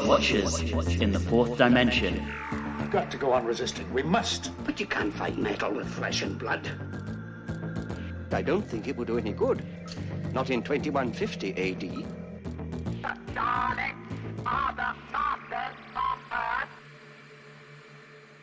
Watchers in the Fourth Dimension. We've got to go on resisting. We must. But you can't fight metal with flesh and blood. I don't think it would do any good. Not in 2150 AD. The Daleks are the masters of Earth.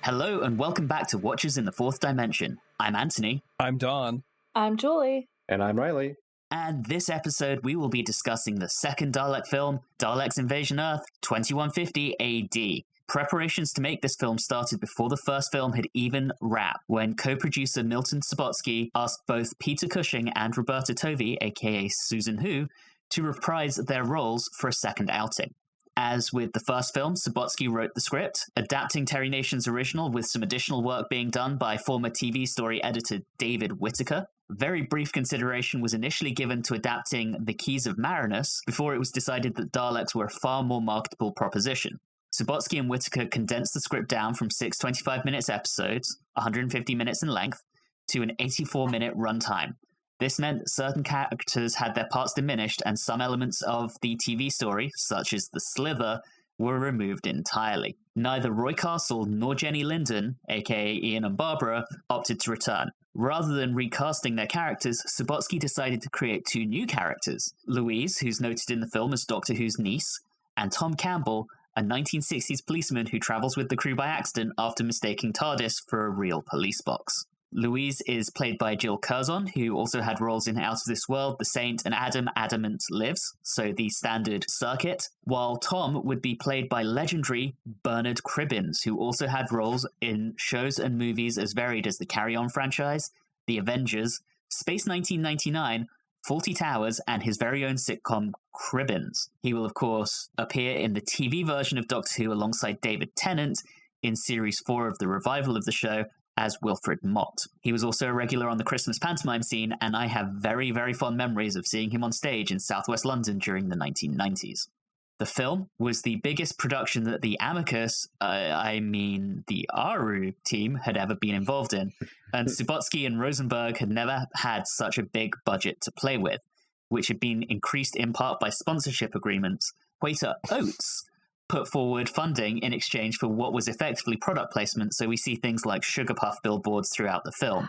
Hello and welcome back to Watchers in the Fourth Dimension. I'm Anthony. I'm Don. I'm Julie. And I'm Reilly. And this episode we will be discussing the second Dalek film, Daleks Invasion Earth, 2150 AD. Preparations to make this film started before the first film had even wrapped, when co-producer Milton Subotsky asked both Peter Cushing and Roberta Tovey, aka Susan Who, to reprise their roles for a second outing. As with the first film, Subotsky wrote the script, adapting Terry Nation's original with some additional work being done by former TV story editor David Whittaker. Very brief consideration was initially given to adapting The Keys of Marinus before it was decided that Daleks were a far more marketable proposition. Subotsky and Whittaker condensed the script down from 6 25-minute episodes, 150 minutes in length, to an 84-minute runtime. This meant that certain characters had their parts diminished and some elements of the TV story, such as the Slither, were removed entirely. Neither Roy Castle nor Jenny Linden, aka Ian and Barbara, opted to return. Rather than recasting their characters, Subotsky decided to create two new characters, Louise, who's noted in the film as Doctor Who's niece, and Tom Campbell, a 1960s policeman who travels with the crew by accident after mistaking TARDIS for a real police box. Louise is played by Jill Curzon, who also had roles in Out of This World, The Saint, and Adamant Lives, so the standard circuit, while Tom would be played by legendary Bernard Cribbins, who also had roles in shows and movies as varied as the Carry On franchise, The Avengers, Space 1999, Fawlty Towers, and his very own sitcom Cribbins. He will, of course, appear in the TV version of Doctor Who alongside David Tennant in Series 4 of the revival of the show, as Wilfred Mott. He was also a regular on the Christmas pantomime scene, and I have very, very fond memories of seeing him on stage in southwest London during the 1990s. The film was the biggest production that the Amicus, the Aru team, had ever been involved in, and Subotsky and Rosenberg had never had such a big budget to play with, which had been increased in part by sponsorship agreements. Quaker Oats put forward funding in exchange for what was effectively product placement, so we see things like Sugar Puff billboards throughout the film.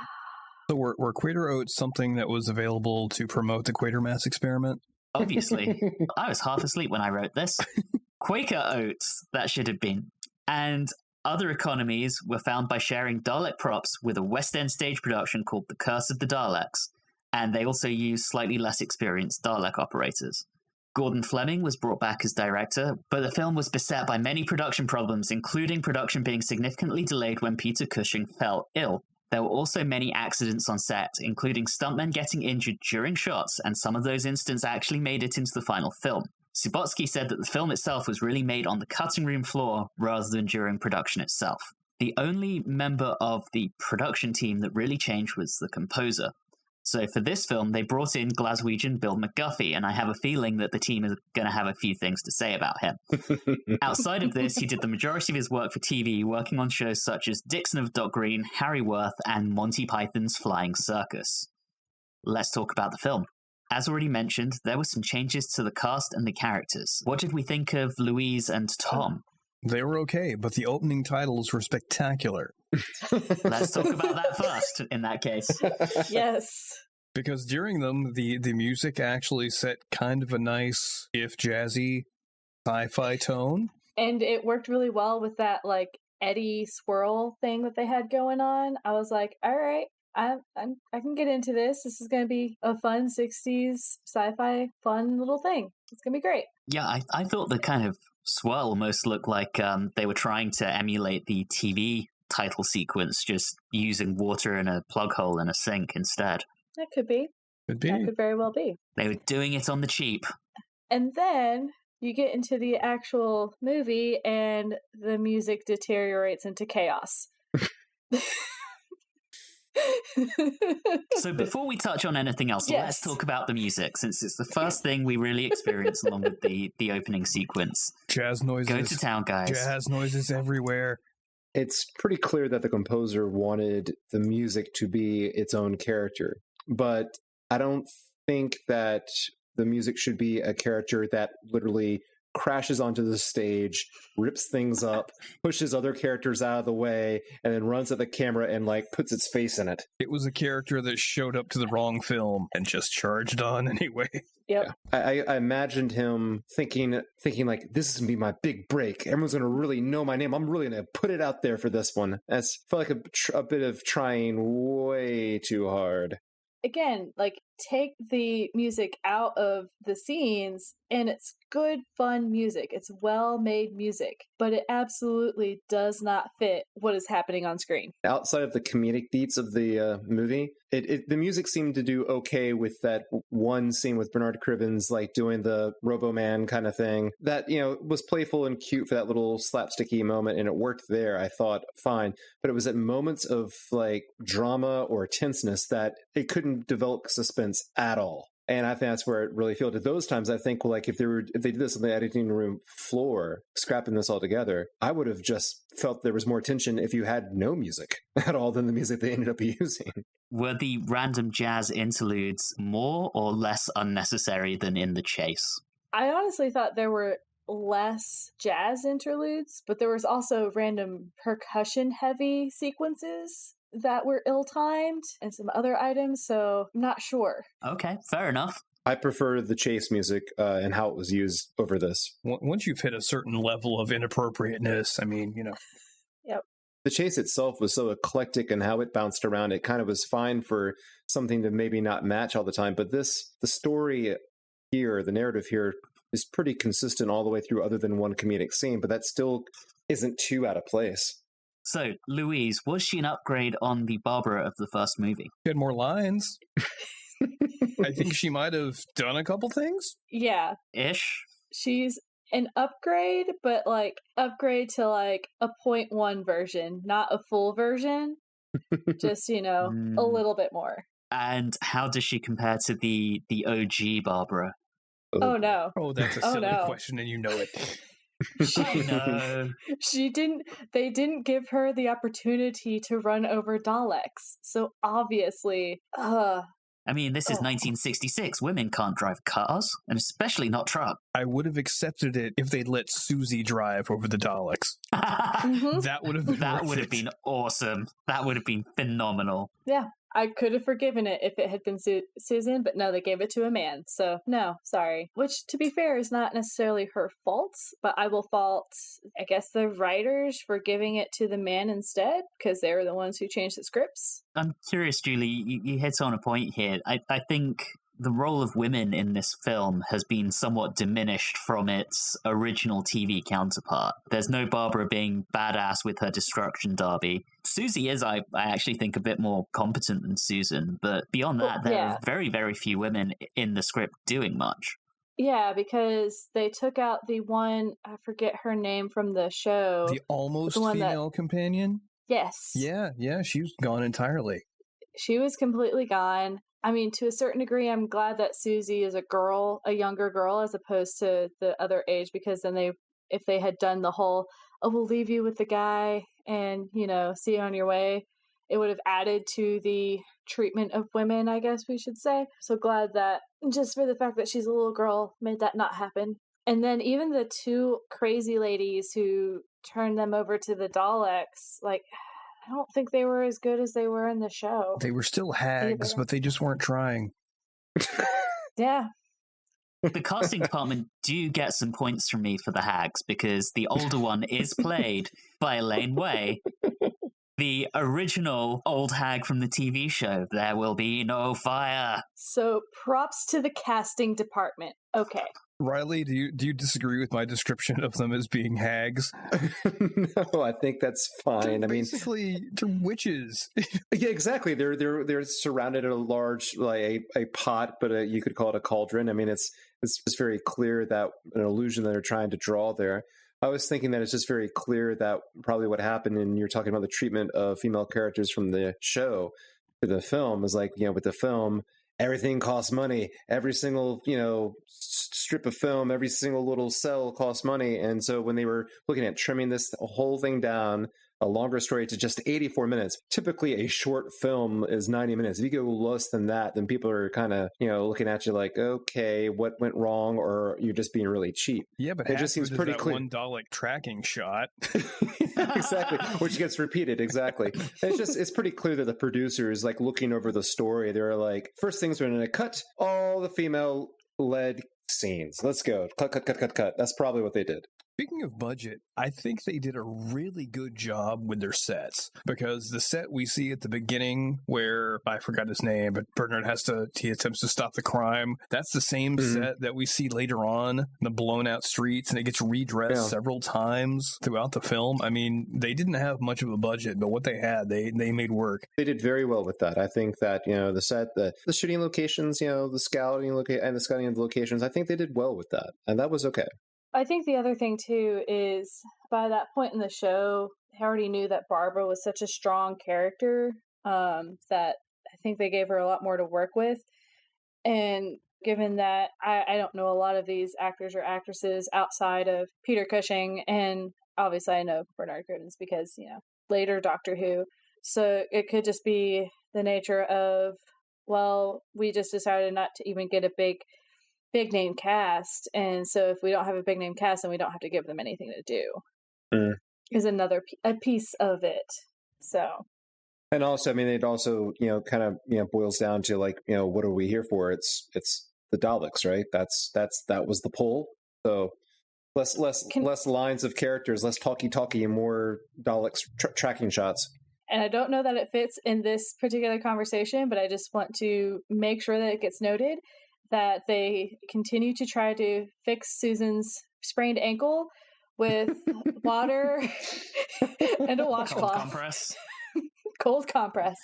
So were Quaker Oats something that was available to promote the Quatermass experiment? Obviously. I was half asleep when I wrote this. Quaker Oats, that should have been. And other economies were found by sharing Dalek props with a West End stage production called The Curse of the Daleks, and they also used slightly less experienced Dalek operators. Gordon Fleming was brought back as director, but the film was beset by many production problems, including production being significantly delayed when Peter Cushing fell ill. There were also many accidents on set, including stuntmen getting injured during shots, and some of those incidents actually made it into the final film. Subotsky said that the film itself was really made on the cutting room floor rather than during production itself. The only member of the production team that really changed was the composer. So for this film, they brought in Glaswegian Bill McGuffey, and I have a feeling that the team is going to have a few things to say about him. Outside of this, he did the majority of his work for TV, working on shows such as Dixon of Dock Green, Harry Worth, and Monty Python's Flying Circus. Let's talk about the film. As already mentioned, there were some changes to the cast and the characters. What did we think of Louise and Tom? They were okay, but the opening titles were spectacular. Let's talk about that first, in that case. Yes. Because during them, the music actually set kind of a nice, if jazzy, sci-fi tone. And it worked really well with that, like, eddy swirl thing that they had going on. I was like, all right, I can get into this. This is going to be a fun 60s sci-fi fun little thing. It's going to be great. Yeah, I thought the kind of swirl almost looked like they were trying to emulate the TV title sequence, just using water in a plug hole in a sink instead. That could be. Could be. That could very well be. They were doing it on the cheap. And then you get into the actual movie and the music deteriorates into chaos. So before we touch on anything else, Yes. let's talk about the music, since it's the first thing we really experience along with the opening sequence. Jazz noises. Go to town, guys. Jazz noises everywhere. It's pretty clear that the composer wanted the music to be its own character, but I don't think that the music should be a character that literally crashes onto the stage, rips things up, pushes other characters out of the way, and then runs at the camera and like puts its face in it. It was a character that showed up to the wrong film and just charged on anyway. Yep. Yeah. I imagined him thinking like, this is gonna be my big break. Everyone's gonna really know my name. I'm really gonna put it out there for this one. That's felt like a bit of trying way too hard. Again, like, take the music out of the scenes and it's good, fun music. It's well-made music, but it absolutely does not fit what is happening on screen. Outside of the comedic beats of the movie, the music seemed to do okay with that one scene with Bernard Cribbins, like doing the Robo-Man kind of thing. That, was playful and cute for that little slapsticky moment, and it worked there. I thought fine, but it was at moments of like drama or tenseness that it couldn't develop suspense at all. And I think that's where it really failed. At those times, I think, like, if they did this on the editing room floor, scrapping this all together, I would have just felt there was more tension if you had no music at all than the music they ended up using. Were the random jazz interludes more or less unnecessary than in The Chase? I honestly thought there were less jazz interludes, but there was also random percussion-heavy sequences that were ill-timed and some other items, so I'm not sure. Okay, fair enough. I prefer the Chase music and how it was used over this. Once you've hit a certain level of inappropriateness, I mean, Yep. The Chase itself was so eclectic and how it bounced around. It kind of was fine for something to maybe not match all the time, but the story here, the narrative here, is pretty consistent all the way through other than one comedic scene, but that still isn't too out of place. So, Louise, was she an upgrade on the Barbara of the first movie? she had more lines. I think she might have done a couple things. Yeah. Ish? She's an upgrade, but like upgrade to like a 0.1 version, not a full version. Just, a little bit more. And how does she compare to the OG Barbara? Oh no. Oh, that's a silly question, and you know it. They didn't give her the opportunity to run over Daleks. So obviously, I mean, this is 1966. Women can't drive cars, and especially not trucks. I would have accepted it if they'd let Susie drive over the Daleks. That would have been awesome. That would have been phenomenal. Yeah. I could have forgiven it if it had been Susan, but no, they gave it to a man. So, no, sorry. Which, to be fair, is not necessarily her fault, but I will fault, I guess, the writers for giving it to the man instead, because they were the ones who changed the scripts. I'm curious, Julie, you hit on a point here. I think the role of women in this film has been somewhat diminished from its original TV counterpart. There's no Barbara being badass with her destruction derby. Susie is, I actually think, a bit more competent than Susan, but beyond that, there are very, very few women in the script doing much. Yeah, because they took out the one, I forget her name from the show. The almost female companion? Yes. Yeah, she was gone entirely. She was completely gone. I mean, to a certain degree, I'm glad that Susie is a younger girl, as opposed to the other age, because then if they had done the whole, we'll leave you with the guy and, see you on your way, it would have added to the treatment of women, I guess we should say. So glad that, just for the fact that she's a little girl, made that not happen. And then even the two crazy ladies who turned them over to the Daleks, like, I don't think they were as good as they were in the show. They were still hags, but they just weren't trying. Yeah. The casting department do get some points from me for the hags, because the older one is played by Elaine Way, the original old hag from the TV show, There Will Be No Fire. So props to the casting department. Okay. Reilly, do you disagree with my description of them as being hags? No, I think that's fine. Basically, they're witches. Yeah, exactly. They're surrounded in a large, like a pot, but you could call it a cauldron. I mean, it's very clear that an illusion that they're trying to draw there. I was thinking that it's just very clear that probably what happened, and you're talking about the treatment of female characters from the show to the film, is like, with the film, everything costs money. Every single, strip of film, every single little cell costs money. And so when they were looking at trimming this whole thing down a longer story to just 84 minutes. Typically, a short film is 90 minutes. If you go less than that, then people are kind of, looking at you like, okay, what went wrong? Or you're just being really cheap. Yeah, but it just seems pretty clear. One Dalek tracking shot. Exactly, which gets repeated. Exactly. And it's pretty clear that the producers, like, looking over the story, they're like, first things, we're going to cut all the female led scenes. Let's go. Cut. That's probably what they did. Speaking of budget, I think they did a really good job with their sets, because the set we see at the beginning where, I forgot his name, but Bernard he attempts to stop the crime. That's the same set that we see later on, the blown out streets, and it gets redressed several times throughout the film. I mean, they didn't have much of a budget, but what they had, they made work. They did very well with that. I think that, the set, the shooting locations, the scouting of the locations, I think they did well with that. And that was okay. I think the other thing, too, is by that point in the show, I already knew that Barbara was such a strong character that I think they gave her a lot more to work with. And given that I don't know a lot of these actors or actresses outside of Peter Cushing, and obviously I know Bernard Cribbins because, later Doctor Who. So it could just be the nature of, well, we just decided not to even get a big name cast, and so if we don't have a big name cast, then we don't have to give them anything to do. Is another a piece of it. So, and also, I mean, it also kind of boils down to, like, what are we here for? It's the Daleks, right? That was the pull. So less lines of characters, less talky, and more Daleks tracking shots. And I don't know that it fits in this particular conversation, but I just want to make sure that it gets noted that they continue to try to fix Susan's sprained ankle with water and a washcloth. Cold compress. Cold compress.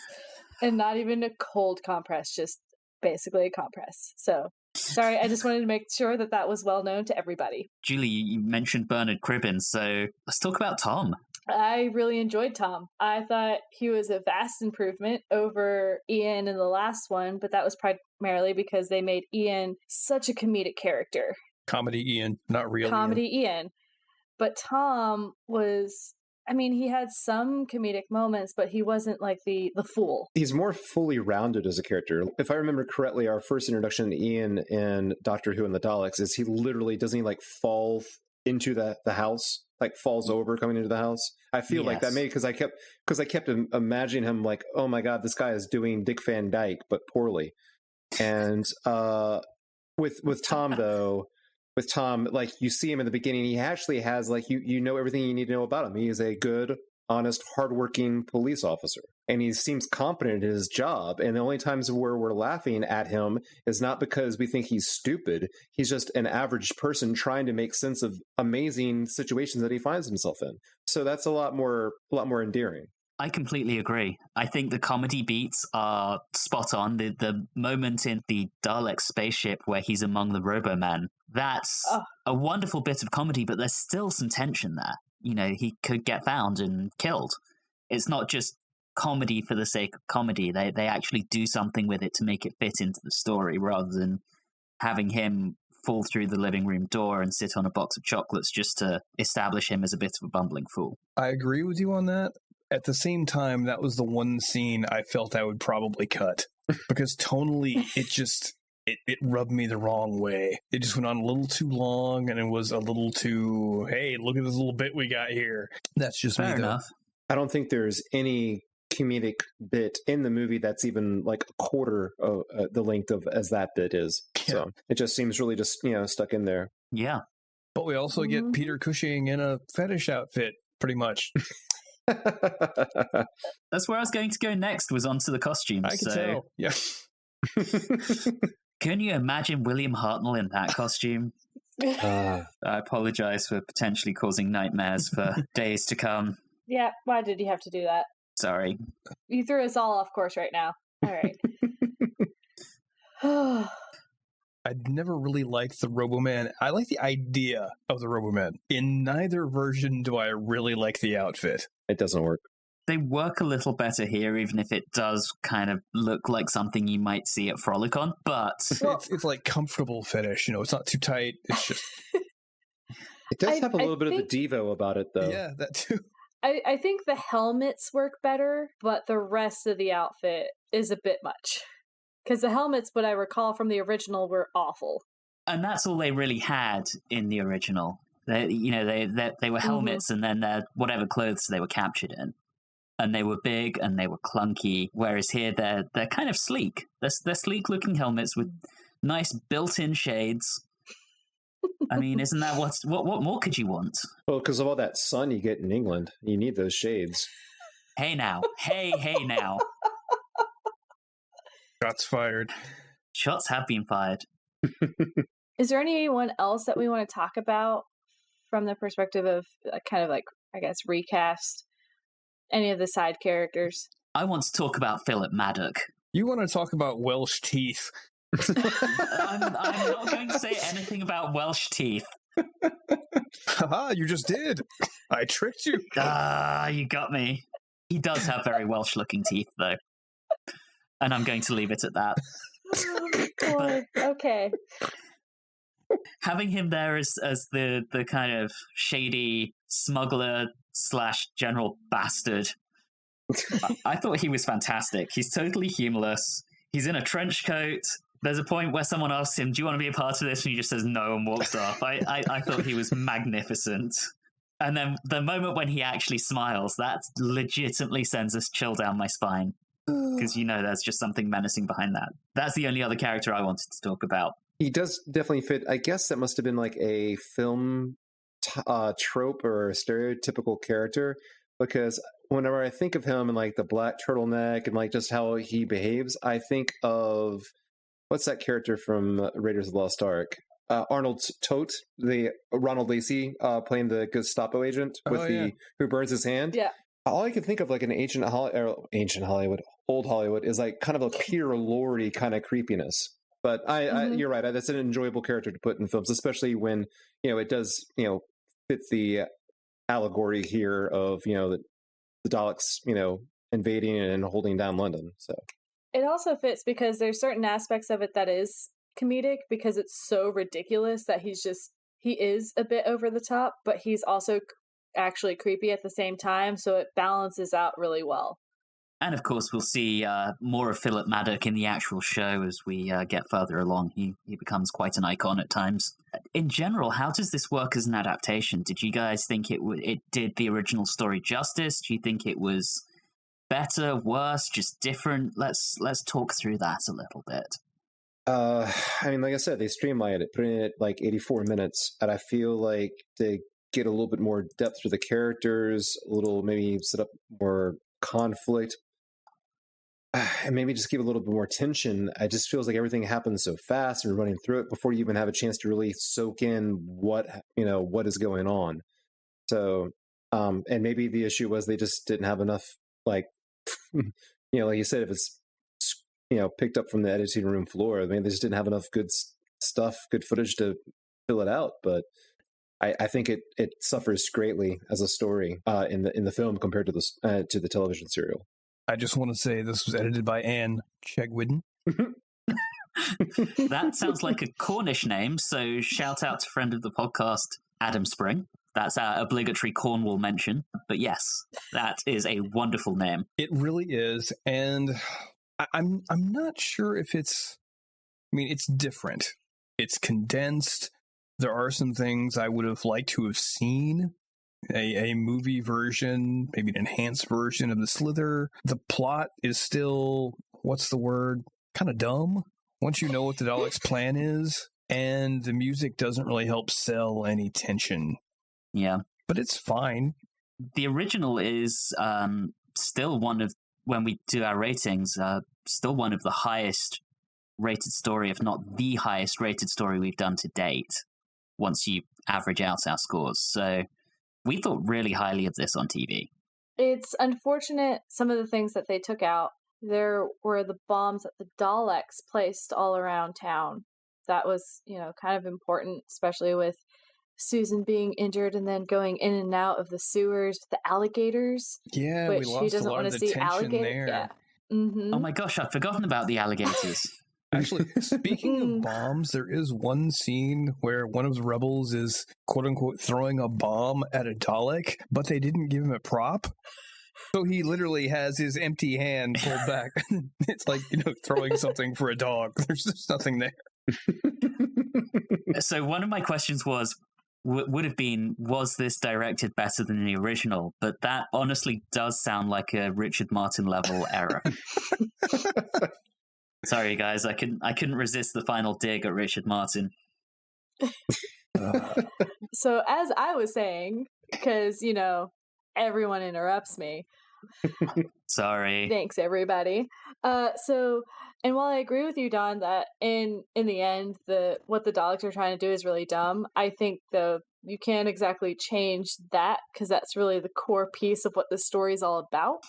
And not even a cold compress, just basically a compress. So, sorry, I just wanted to make sure that was well known to everybody. Julie, you mentioned Bernard Cribbins, so let's talk about Tom. I really enjoyed Tom. I thought he was a vast improvement over Ian in the last one, but that was primarily because they made Ian such a comedic character. Comedy Ian, not real Comedy Ian. But Tom was, I mean, he had some comedic moments, but he wasn't like the fool. He's more fully rounded as a character. If I remember correctly, our first introduction to Ian in Doctor Who and the Daleks is he literally, doesn't he like fall into the house? Like falls over coming into the house. I feel like that maybe because I kept imagining him like, oh my God, this guy is doing Dick Van Dyke, but poorly. And with Tom though, like you see him in the beginning, he actually has like you know everything you need to know about him. He is a good, honest, hardworking police officer, and he seems competent at his job. And the only times where we're laughing at him is not because we think he's stupid. He's just an average person trying to make sense of amazing situations that he finds himself in. So that's a lot more endearing. I completely agree. I think the comedy beats are spot on. The moment in the Dalek spaceship where he's among the Roboman, that's a wonderful bit of comedy, but there's still some tension there. He could get found and killed. It's not just comedy for the sake of comedy. They actually do something with it to make it fit into the story rather than having him fall through the living room door and sit on a box of chocolates just to establish him as a bit of a bumbling fool. I agree with you on that. At the same time, that was the one scene I felt I would probably cut because tonally it rubbed me the wrong way. It just went on a little too long, and it was a little too, hey, look at this little bit we got here. That's just fair me, enough. I don't think there's any comedic bit in the movie that's even like a quarter of the length of as that bit is. Yeah. So it just seems really just stuck in there. Yeah. But we also get Peter Cushing in a fetish outfit, pretty much. That's where I was going to go next, was onto the costumes. I can tell. Yeah. Can you imagine William Hartnell in that costume? I apologize for potentially causing nightmares for days to come. Yeah, why did you have to do that? Sorry. You threw us all off course right now. All right. I'd never really liked the Roboman. I like the idea of the Roboman. In neither version do I really like the outfit. It doesn't work. They work a little better here, even if it does kind of look like something you might see at Frolicon, but... It's like comfortable fetish, it's not too tight, it's just... It does have a little bit of the Devo about it, though. Yeah, that too. I think the helmets work better, but the rest of the outfit is a bit much. Because the helmets, what I recall from the original, were awful. And that's all they really had in the original. They were helmets and then whatever clothes they were captured in. And they were big and they were clunky, whereas here they're kind of sleek. They're sleek-looking helmets with nice built-in shades. I mean, isn't that what more could you want? Well, because of all that sun you get in England, you need those shades. Hey now. Hey now. Shots fired. Shots have been fired. Is there anyone else that we want to talk about from the perspective of kind of like, I guess, recast any of the side characters? I want to talk about Philip Maddock. You want to talk about Welsh teeth. I'm not going to say anything about Welsh teeth. Haha, you just did. I tricked you. You got me. He does have very Welsh-looking teeth, though. And I'm going to leave it at that. Oh, boy. Okay. Having him there as the kind of shady smuggler / general bastard, I thought he was fantastic. He's totally humorless. He's in a trench coat. There's a point where someone asks him, do you want to be a part of this? And he just says no and walks off. I thought he was magnificent. And then the moment when he actually smiles, that legitimately sends a chill down my spine. Because there's just something menacing behind that. That's the only other character I wanted to talk about. He does definitely fit. I guess that must have been like a film trope or a stereotypical character, because whenever I think of him and like the black turtleneck and like just how he behaves, I think of what's that character from Raiders of the Lost Ark? Arnold Tote, the Ronald Lacey playing the Gestapo agent who burns his hand. Yeah. All I can think of like an old Hollywood is like kind of a Peter Lorre kind of creepiness. But you're right. That's an enjoyable character to put in films, especially when it does fit the allegory here of the Daleks invading and holding down London. So it also fits because there's certain aspects of it that is comedic because it's so ridiculous that he is a bit over the top, but he's also actually creepy at the same time. So it balances out really well. And of course, we'll see more of Philip Maddock in the actual show as we get further along. He becomes quite an icon at times. In general, how does this work as an adaptation? Did you guys think it did the original story justice? Do you think it was better, worse, just different? Let's talk through that a little bit. I mean, like I said, they streamlined it, put in it like 84 minutes, and I feel like they get a little bit more depth through the characters, a little maybe set up more conflict. And maybe just give a little bit more tension. It just feels like everything happens so fast and we're running through it before you even have a chance to really soak in what is going on. So, and maybe the issue was they just didn't have enough, like, like you said, if it's, picked up from the editing room floor, I mean, they just didn't have enough good stuff, good footage to fill it out. But I think it suffers greatly as a story in the film compared to the television serial. I just want to say this was edited by Anne Chegwidden. That sounds like a Cornish name, so shout out to friend of the podcast, Adam Spring. That's our obligatory Cornwall mention. But yes, that is a wonderful name. It really is, and I'm not sure if it's... I mean, it's different. It's condensed. There are some things I would have liked to have seen. A movie version, maybe an enhanced version of the Slither. The plot is still, what's the word? Kind of dumb. Once you know what the Daleks' plan is, and the music doesn't really help sell any tension. Yeah. But it's fine. The original is still one of, when we do our ratings, still one of the highest rated story, if not the highest rated story we've done to date, once you average out our scores. So we thought really highly of this on TV. It's unfortunate some of the things that they took out. There were the bombs that the Daleks placed all around town. That was, kind of important, especially with Susan being injured and then going in and out of the sewers with the alligators. Yeah, which we lost she doesn't a lot want of to the see tension alligators. there. Yeah. Mm-hmm. Oh my gosh, I'd forgotten about the alligators. Actually, speaking of bombs, there is one scene where one of the rebels is quote unquote throwing a bomb at a Dalek, but they didn't give him a prop. So he literally has his empty hand pulled back. It's like, throwing something for a dog. There's just nothing there. So one of my questions would have been, was this directed better than the original? But that honestly does sound like a Richard Martin level error. Sorry, guys, I couldn't resist the final dig at Richard Martin. So as I was saying, because, everyone interrupts me. Sorry. Thanks, everybody. And while I agree with you, Don, that in the end, what the Daleks are trying to do is really dumb, I think, though, you can't exactly change that, because that's really the core piece of what the story is all about.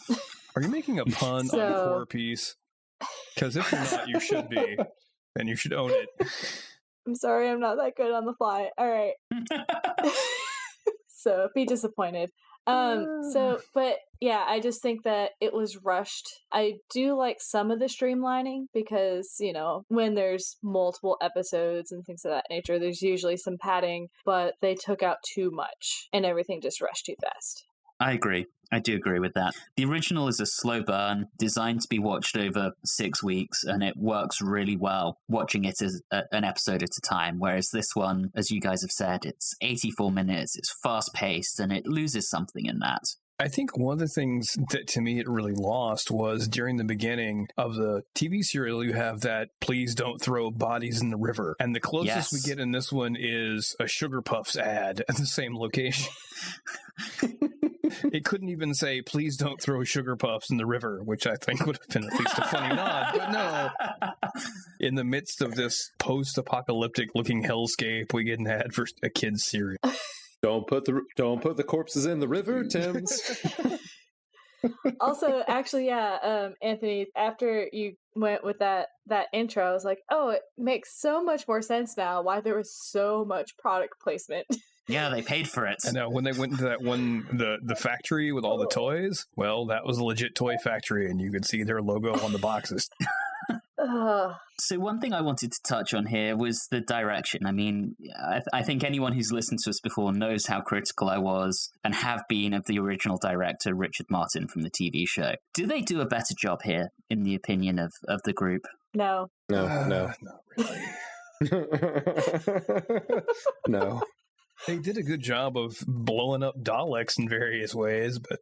Are you making a pun on core piece? Because if you're not, you should be. And you should own it. I'm sorry, I'm not that good on the fly. All right. So, be disappointed. But yeah, I just think that it was rushed. I do like some of the streamlining because, when there's multiple episodes and things of that nature, there's usually some padding, but they took out too much and everything just rushed too fast. I agree. I do agree with that. The original is a slow burn, designed to be watched over 6 weeks, and it works really well watching it as an episode at a time, whereas this one, as you guys have said, it's 84 minutes, it's fast-paced, and it loses something in that. I think one of the things that to me it really lost was during the beginning of the TV serial, you have that please don't throw bodies in the river. And the closest we get in this one is a Sugar Puffs ad at the same location. It couldn't even say, please don't throw Sugar Puffs in the river, which I think would have been at least a funny nod. But no, in the midst of this post-apocalyptic looking hellscape, we get an ad for a kid's cereal. Don't put the corpses in the river, Tim's. Also, actually, yeah, Anthony, after you went with that intro, I was like, oh, it makes so much more sense now why there was so much product placement. Yeah, they paid for it. I know, when they went into that one, the factory with all the toys, well, that was a legit toy factory, and you could see their logo on the boxes. So one thing I wanted to touch on here was the direction. I mean, I think anyone who's listened to us before knows how critical I was and have been of the original director, Richard Martin, from the TV show. Do they do a better job here, in the opinion of the group? No. Not really. No. They did a good job of blowing up Daleks in various ways, but...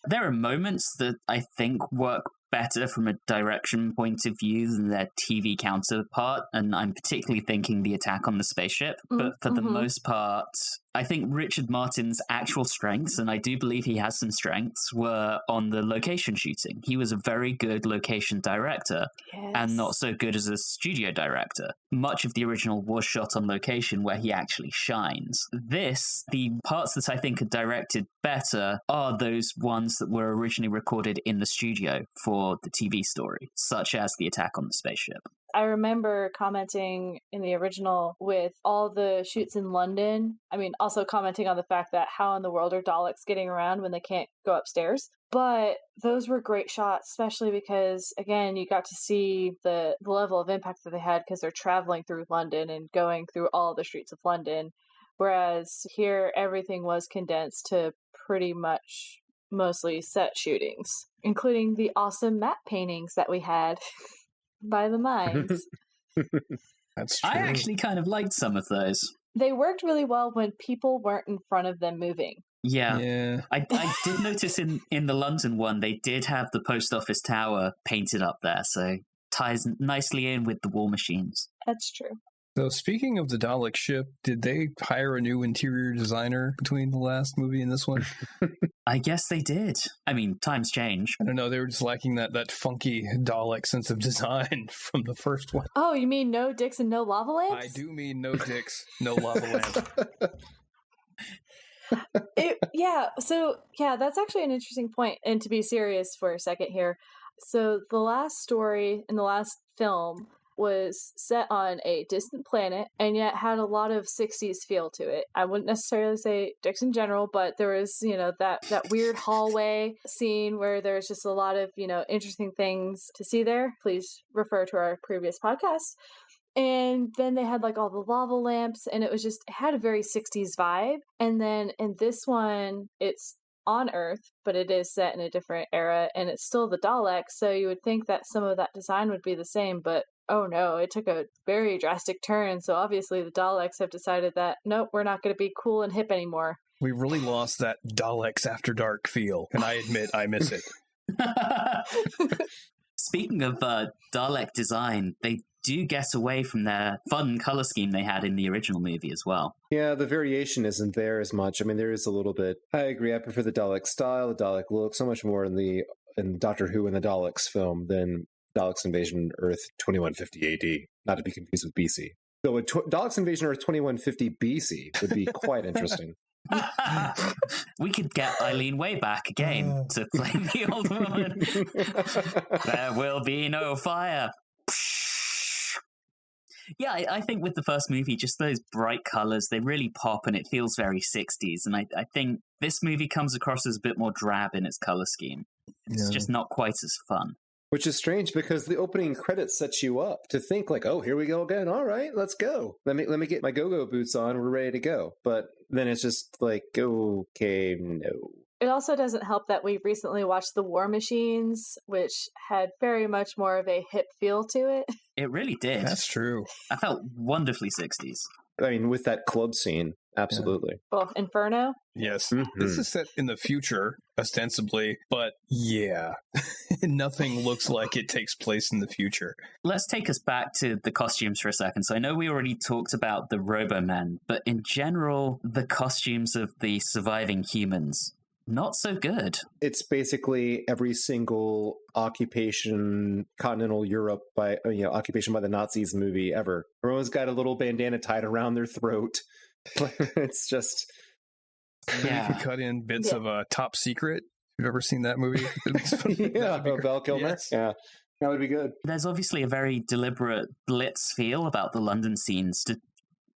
There are moments that I think work better from a direction point of view than their TV counterpart, and I'm particularly thinking the attack on the spaceship. But for the most part, I think Richard Martin's actual strengths, and I do believe he has some strengths, were on the location shooting. He was a very good location director, and not so good as a studio director. Much of the original was shot on location where he actually shines. The parts that I think are directed better are those ones that were originally recorded in the studio for the TV story, such as the attack on the spaceship. I remember commenting in the original with all the shoots in London. I mean, also commenting on the fact that how in the world are Daleks getting around when they can't go upstairs? But those were great shots, especially because, again, you got to see the level of impact that they had because they're traveling through London and going through all the streets of London. Whereas here, everything was condensed to pretty much mostly set shootings, including the awesome matte paintings that we had by the mines. That's true. I actually kind of liked some of those. They worked really well when people weren't in front of them moving. Yeah. I did notice in the London one, they did have the post office tower painted up there, so ties nicely in with the war machines. That's true. So speaking of the Dalek ship, did they hire a new interior designer between the last movie and this one? I guess they did. I mean, times change. I don't know, they were just lacking that funky Dalek sense of design from the first one. Oh, you mean no dicks and no lava lamps? I do mean no dicks, no lava lamps. That's actually an interesting point. And to be serious for a second here, so the last story in the last film was set on a distant planet and yet had a lot of 60s feel to it. I wouldn't necessarily say dicks in general, but there was, that weird hallway scene where there's just a lot of, interesting things to see there. Please refer to our previous podcast. And then they had like all the lava lamps, and it had a very 60s vibe. And then in this one, it's on Earth, but it is set in a different era, and it's still the Daleks, so you would think that some of that design would be the same, but oh no, it took a very drastic turn, so obviously the Daleks have decided that, nope, we're not going to be cool and hip anymore. We really lost that Daleks After Dark feel, and I admit I miss it. Speaking of Dalek design, they do get away from their fun color scheme they had in the original movie as well. Yeah, the variation isn't there as much. I mean, there is a little bit. I agree. I prefer the Dalek style, the Dalek look, so much more in Doctor Who and the Daleks film than Daleks Invasion Earth 2150 AD, not to be confused with BC. Though Daleks Invasion Earth 2150 BC would be quite interesting. We could get Eileen way back again to play the old woman. There will be no fire. Yeah, I think with the first movie, just those bright colors, they really pop and it feels very 60s. And I think this movie comes across as a bit more drab in its color scheme. It's just not quite as fun. Which is strange because the opening credits sets you up to think like, oh, here we go again. All right, let's go. Let me get my go-go boots on. We're ready to go. But then it's just like, okay, no. It also doesn't help that we recently watched The War Machines, which had very much more of a hip feel to it. It really did. That's true. I felt wonderfully 60s. I mean, with that club scene, absolutely. Yeah. Well, Inferno? Yes. Mm-hmm. This is set in the future, ostensibly, but yeah, nothing looks like it takes place in the future. Let's take us back to the costumes for a second. So I know we already talked about the Robo-Men, but in general, the costumes of the surviving humans, not so good. It's basically every single occupation, continental Europe by occupation by the Nazis movie ever. Everyone's got a little bandana tied around their throat. It's just you could cut in bits of Top Secret. You've ever seen that movie? Val Kilmer. Yes. Yeah, that would be good. There's obviously a very deliberate Blitz feel about the London scenes. Do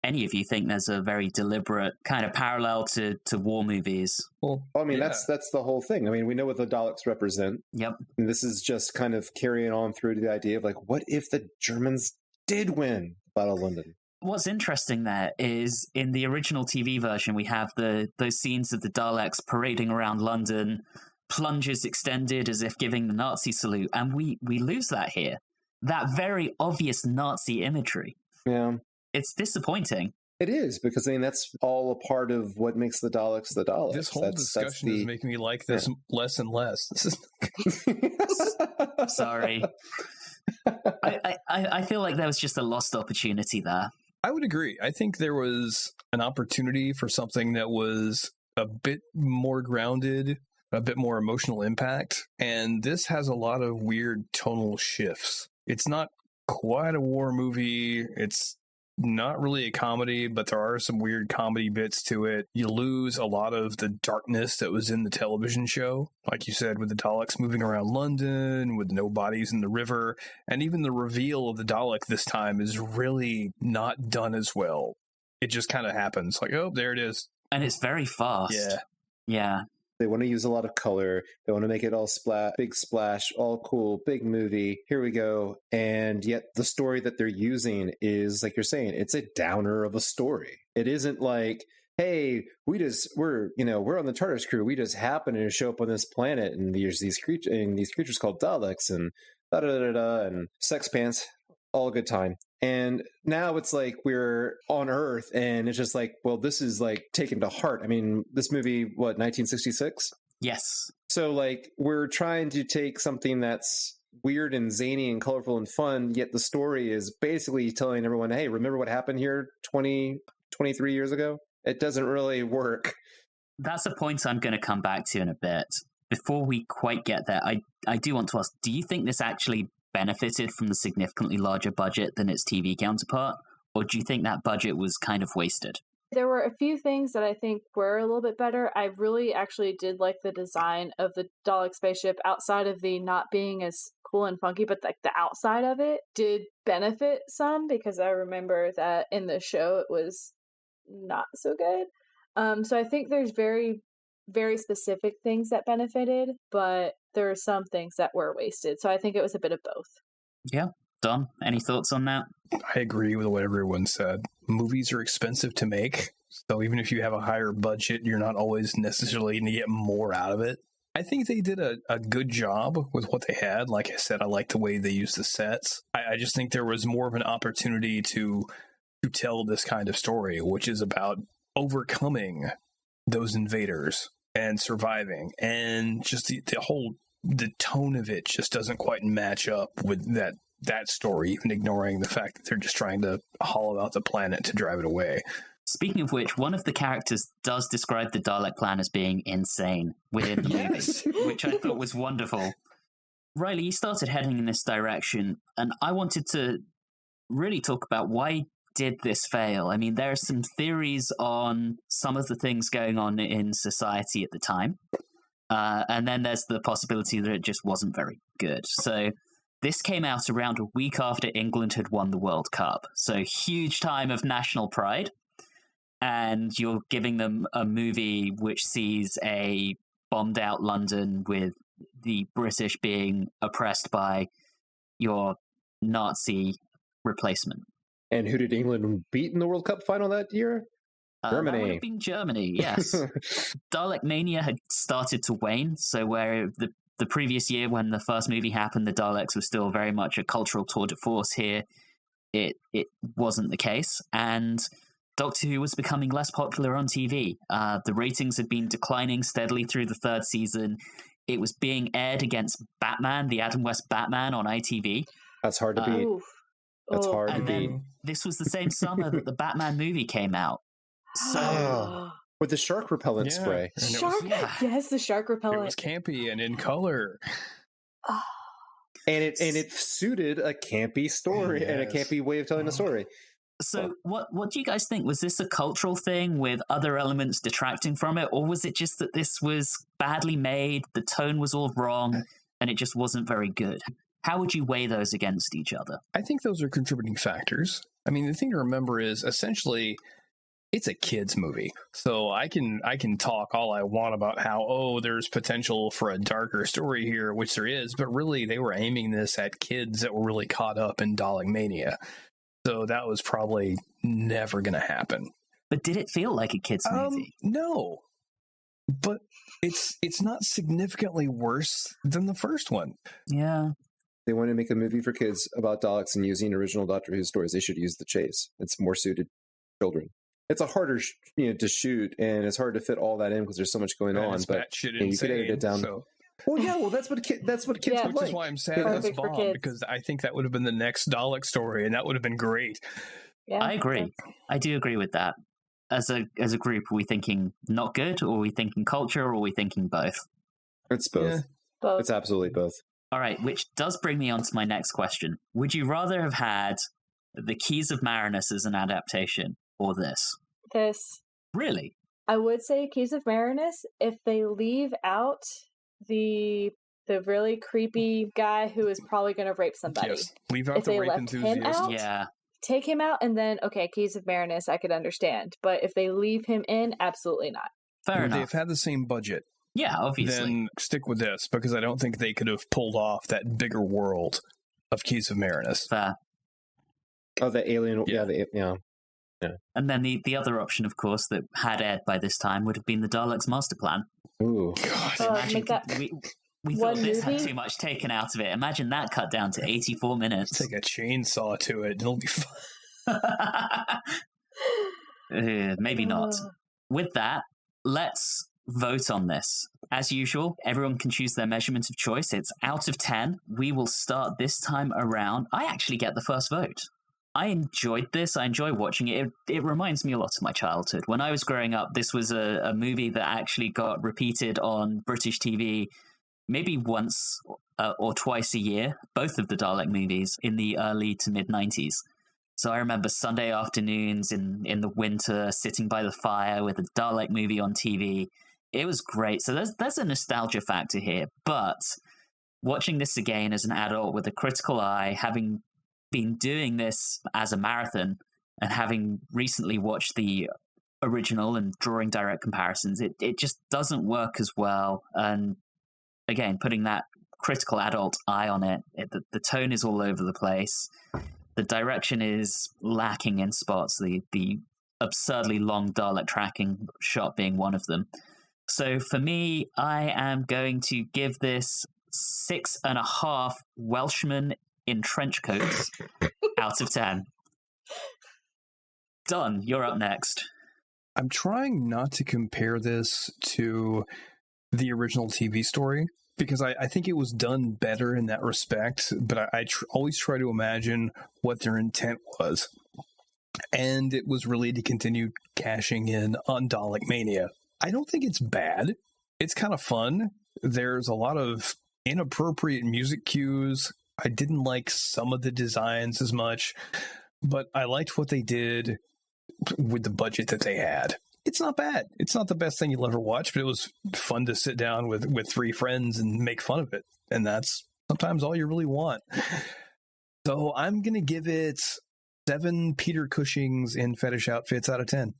any of you think there's a very deliberate kind of parallel to war movies? Well, I mean, that's the whole thing. I mean, we know what the Daleks represent. Yep. And this is just kind of carrying on through to the idea of like, what if the Germans did win the Battle of London? What's interesting there is in the original TV version, we have those scenes of the Daleks parading around London, plunges extended as if giving the Nazi salute, and we lose that here. That very obvious Nazi imagery. Yeah. It's disappointing. It is, because I mean, that's all a part of what makes the Daleks the Daleks. This whole discussion is making me like this less and less. This is Sorry. I feel like there was just a lost opportunity there. I would agree. I think there was an opportunity for something that was a bit more grounded, a bit more emotional impact, and this has a lot of weird tonal shifts. It's not quite a war movie. It's not really a comedy, but there are some weird comedy bits to it. You lose a lot of the darkness that was in the television show, like you said, with the Daleks moving around London, with no bodies in the river, and even the reveal of the Dalek this time is really not done as well. It just kind of happens, like, oh, there it is. And it's very fast. Yeah. They want to use a lot of color. They want to make it all big splash, all cool, big movie. Here we go. And yet the story that they're using is, like you're saying, it's a downer of a story. It isn't like, hey, we're on the TARDIS crew. We just happen to show up on this planet, and there's these creatures called Daleks and da-da-da-da and sex pants. All a good time. And now it's like we're on Earth, and it's just like, well, this is like taken to heart. I mean, this movie, 1966? Yes. So like we're trying to take something that's weird and zany and colorful and fun, yet the story is basically telling everyone, hey, remember what happened here 23 years ago? It doesn't really work. That's a point I'm going to come back to in a bit. Before we quite get there, I do want to ask, do you think this actually benefited from the significantly larger budget than its TV counterpart, or do you think that budget was kind of wasted? There were a few things that I think were a little bit better. I really actually did like the design of the Dalek spaceship outside of the not being as cool and funky, but like the outside of it did benefit some because I remember that in the show it was not so good. So I think there's very, very specific things that benefited, but there are some things that were wasted. So I think it was a bit of both. Yeah. Don, any thoughts on that? I agree with what everyone said. Movies are expensive to make, so even if you have a higher budget, you're not always necessarily going to get more out of it. I think they did a good job with what they had. Like I said, I like the way they used the sets. I just think there was more of an opportunity to tell this kind of story, which is about overcoming those invaders and surviving, and just the tone of it just doesn't quite match up with that story, even ignoring the fact that they're just trying to hollow out the planet to drive it away. Speaking of which, one of the characters does describe the Dalek plan as being insane within the movie, which I thought was wonderful. Reilly, you started heading in this direction, and I wanted to really talk about why did this fail. I mean, there are some theories on some of the things going on in society at the time, and then there's the possibility that it just wasn't very good. So this came out around a week after England had won the World Cup. So huge time of national pride. And you're giving them a movie which sees a bombed out London with the British being oppressed by your Nazi replacement. And who did England beat in the World Cup final that year? Germany. That would have been Germany, yes. Dalek Mania had started to wane. So where the previous year when the first movie happened, the Daleks were still very much a cultural tour de force. Here, it wasn't the case. And Doctor Who was becoming less popular on TV. The ratings had been declining steadily through the third season. It was being aired against Batman, the Adam West Batman on ITV. That's hard to beat. That's hard to beat. This was the same summer that the Batman movie came out. So with the shark repellent spray. Yes, the shark repellent. It was campy and in color. And it suited a campy story and a campy way of telling a story. So what do you guys think? Was this a cultural thing with other elements detracting from it? Or was it just that this was badly made, the tone was all wrong, and it just wasn't very good? How would you weigh those against each other? I think those are contributing factors. I mean, the thing to remember is essentially it's a kids movie. So I can talk all I want about how, there's potential for a darker story here, which there is, but really they were aiming this at kids that were really caught up in Dalek Mania. So that was probably never going to happen. But did it feel like a kid's movie? No. But it's not significantly worse than the first one. Yeah. They want to make a movie for kids about Daleks and using original Doctor Who stories. They should use The Chase. It's more suited to children. It's a harder to shoot, and it's hard to fit all that in because there's so much going on. But you could edit it down. So. Well, that's what kids would like. Which is why I'm sad that's bombed, because I think that would have been the next Dalek story, and that would have been great. Yeah, I agree. I do agree with that. As a group, are we thinking not good, or are we thinking culture, or are we thinking both? It's both. Yeah. Both. It's absolutely both. All right, which does bring me on to my next question. Would you rather have had The Keys of Marinus as an adaptation, or this? This. Really? I would say Keys of Marinus if they leave out the really creepy guy who is probably going to rape somebody. Yes, leave out the rape enthusiast. Yeah. Take him out, and then, okay, Keys of Marinus, I could understand. But if they leave him in, absolutely not. Fair enough. They've had the same budget. Yeah, obviously. Then stick with this, because I don't think they could have pulled off that bigger world of Keys of Marinus. Fair. Oh, the alien. Yeah. Yeah. And then the other option, of course, that had aired by this time would have been the Daleks Master Plan. Ooh. God. Imagine we thought this had too much taken out of it. Imagine that cut down to 84 minutes. Take a chainsaw to it. It'll be fun. Maybe not. With that, let's vote on this. As usual, everyone can choose their measurement of choice. It's out of 10. We will start this time around. I actually get the first vote. I enjoyed this. I enjoy watching it. It reminds me a lot of my childhood. When I was growing up, this was a movie that actually got repeated on British TV maybe once or twice a year, both of the Dalek movies in the early to mid-90s. So I remember Sunday afternoons in the winter, sitting by the fire with a Dalek movie on TV. It was great. So there's a nostalgia factor here. But watching this again as an adult with a critical eye, having been doing this as a marathon, and having recently watched the original and drawing direct comparisons, it just doesn't work as well. And again, putting that critical adult eye on it, the tone is all over the place. The direction is lacking in spots, the absurdly long Dalek tracking shot being one of them. So for me, I am going to give this 6.5 Welshmen in trench coats out of 10. Done. You're up next. I'm trying not to compare this to the original TV story, because I think it was done better in that respect, but I always try to imagine what their intent was. And it was really to continue cashing in on Dalek Mania. I don't think it's bad. It's kind of fun. There's a lot of inappropriate music cues. I didn't like some of the designs as much, but I liked what they did with the budget that they had. It's not bad. It's not the best thing you'll ever watch, but it was fun to sit down with three friends and make fun of it. And that's sometimes all you really want. So I'm going to give it 7 Peter Cushings in fetish outfits out of 10.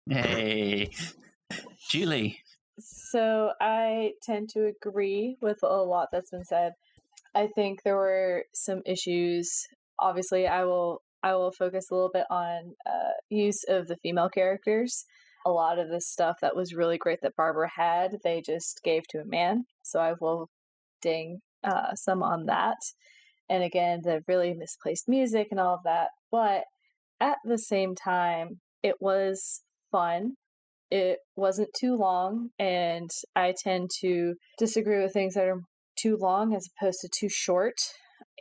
Hey, Julie. So I tend to agree with a lot that's been said. I think there were some issues. Obviously, I will focus a little bit on use of the female characters. A lot of the stuff that was really great that Barbara had, they just gave to a man. So I will ding some on that. And again, the really misplaced music and all of that. But at the same time, it was fun. It wasn't too long. And I tend to disagree with things that are too long as opposed to too short.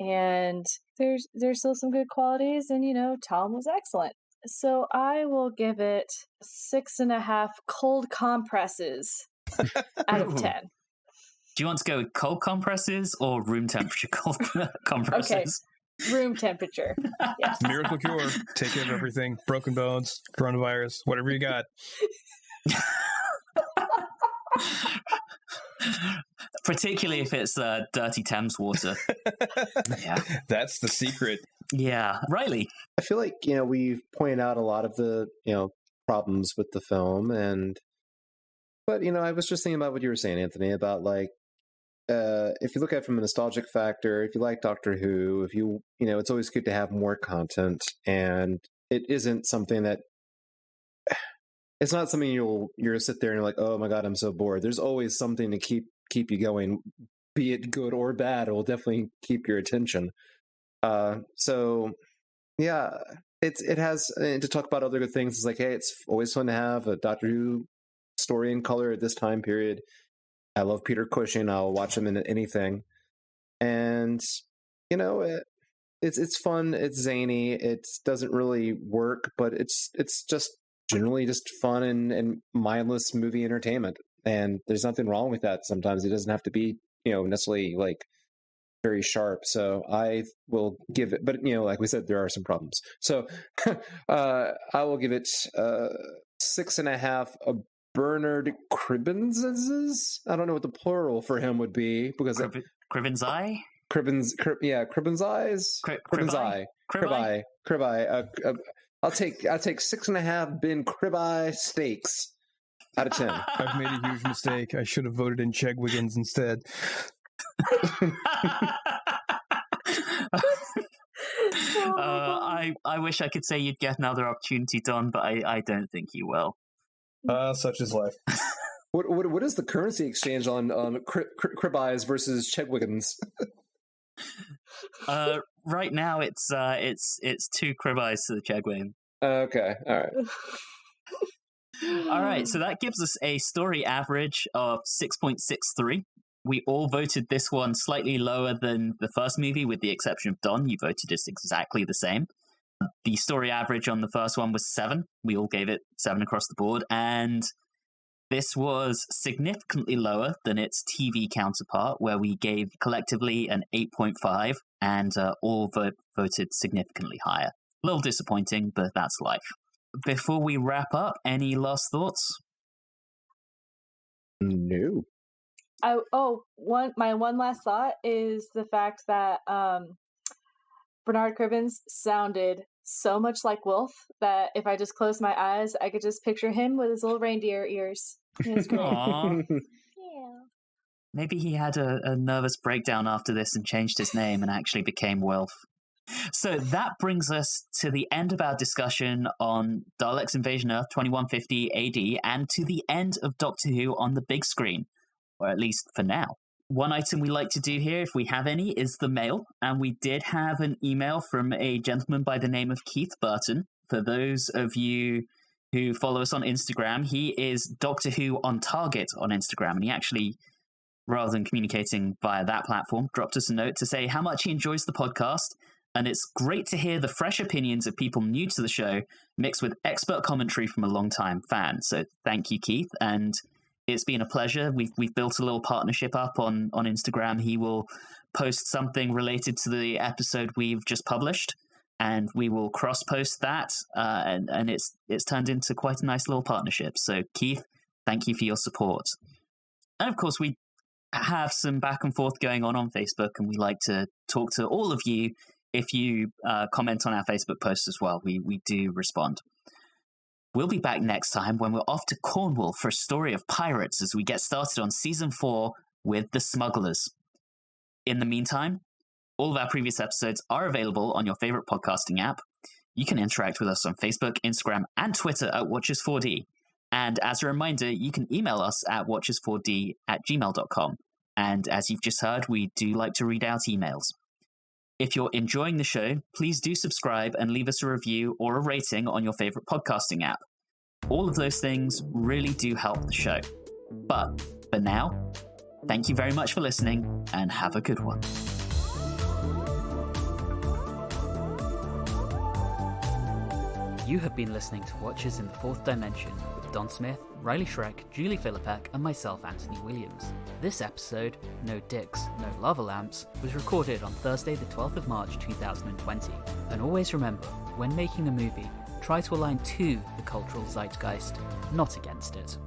And there's still some good qualities, and Tom was excellent. So I will give it 6.5 cold compresses out of 10. Do you want to go with cold compresses or room temperature cold compresses? Okay, room temperature. Yes. Miracle cure. Take care of everything. Broken bones, coronavirus, whatever you got. Particularly if it's dirty Thames water. Yeah, that's the secret. Yeah, Reilly. I feel like we've pointed out a lot of the problems with the film, but I was just thinking about what you were saying, Anthony, about like if you look at it from a nostalgic factor, if you like Doctor Who, if it's always good to have more content, and it isn't something that. It's not something you're gonna sit there and you're like, oh my god, I'm so bored. There's always something to keep you going, be it good or bad. It will definitely keep your attention. So yeah, it has, and to talk about other good things, it's like, hey, it's always fun to have a Doctor Who story in color at this time period. I love Peter Cushing. I'll watch him in anything, and it's fun. It's zany. It doesn't really work, but it's just generally just fun and mindless movie entertainment, and there's nothing wrong with that. Sometimes it doesn't have to be necessarily like very sharp. So I will give it, but like we said, there are some problems. So I will give it 6.5 Bernard Cribbenses. I don't know what the plural for him would be, because Cribben's eye. Cribben's eyes. Cribben's eye. Cribeye. I'll take 6.5 Ben Cribeye steaks out of 10. I've made a huge mistake. I should have voted in Chegwiggins instead. I wish I could say you'd get another opportunity, Don, but I don't think you will. Such is life. What is the currency exchange on Cribeyes versus Chegwiggins? Right now, it's 2 Cribeyes to the Chegwin. Okay, all right. All right, so that gives us a story average of 6.63. We all voted this one slightly lower than the first movie, with the exception of Don. You voted it exactly the same. The story average on the first one was 7. We all gave it 7 across the board, and this was significantly lower than its TV counterpart, where we gave collectively an 8.5, and all voted significantly higher, A little disappointing, but that's life. Before we wrap up, any last thoughts? No. My one last thought is the fact that Bernard Cribbins sounded so much like Wilf that if I just closed my eyes, I could just picture him with his little reindeer ears. It was great. Aww. Yeah. Maybe he had a nervous breakdown after this and changed his name and actually became Wilf. So that brings us to the end of our discussion on Daleks Invasion Earth 2150 AD and to the end of Doctor Who on the big screen, or at least for now. One item we like to do here, if we have any, is the mail, and we did have an email from a gentleman by the name of Keith Burton. For those of you who follow us on Instagram, he is Doctor Who on Target on Instagram, and he actually, rather than communicating via that platform, dropped us a note to say how much he enjoys the podcast. And it's great to hear the fresh opinions of people new to the show mixed with expert commentary from a long-time fan. So thank you, Keith. And it's been a pleasure. We've built a little partnership up on Instagram. He will post something related to the episode we've just published, and we will cross-post that. And it's turned into quite a nice little partnership. So Keith, thank you for your support. And of course, we have some back and forth going on Facebook, and we like to talk to all of you. If you comment on our Facebook posts as well, we do respond. We'll be back next time when we're off to Cornwall for a story of pirates as we get started on Season 4 with The Smugglers. In the meantime, all of our previous episodes are available on your favorite podcasting app. You can interact with us on Facebook, Instagram, and Twitter at Watchers4D. And as a reminder, you can email us at watchers4d@gmail.com. And as you've just heard, we do like to read out emails. If you're enjoying the show, please do subscribe and leave us a review or a rating on your favorite podcasting app. All of those things really do help the show. But for now, thank you very much for listening and have a good one. You have been listening to Watchers in the Fourth Dimension with Don Smith, Reilly Schreck, Julie Philippek, and myself, Anthony Williams. This episode, No Dicks, No Lava Lamps, was recorded on Thursday the 12th of March 2020. And always remember, when making a movie, try to align to the cultural zeitgeist, not against it.